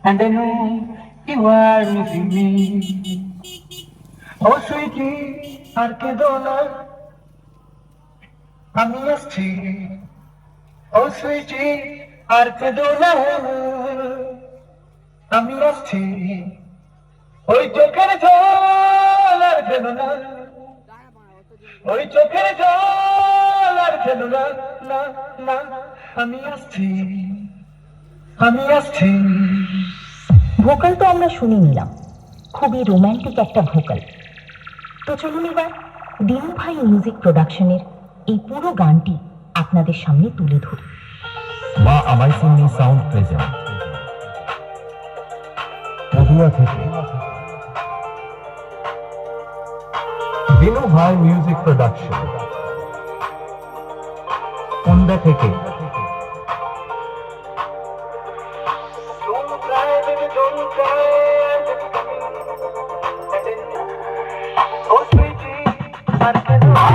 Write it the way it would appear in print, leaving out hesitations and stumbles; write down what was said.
and I know you are missing me. Oh sweetie, আর কেঁদো না, আমি আসছি। Oh sweetie, আর কেঁদো না, আমি আসছি। ওই চোখের জল আর ফেলো না, ওই চোখের জল আর ফেলো না, না না, আমি আসছি, আমি আসছি। ভোকাল তো আমরা শুনে নিলাম, খুবই রোম্যান্টিক একটা ভোকাল। তো চলুন এবার দিনু ভাই মিউজিক প্রোডাকশনের এই পুরো গানটি আপনাদের সামনে তুলে ধরি। মা আমায় সিংনি সাউন্ড প্রেজেন্ট পদুয়া থেকে দিনু ভাই মিউজিক প্রোডাকশন, কুন্দা থেকে Don't cry, baby, don't cry, just come in. Oh sweetie, আর কেঁদো না।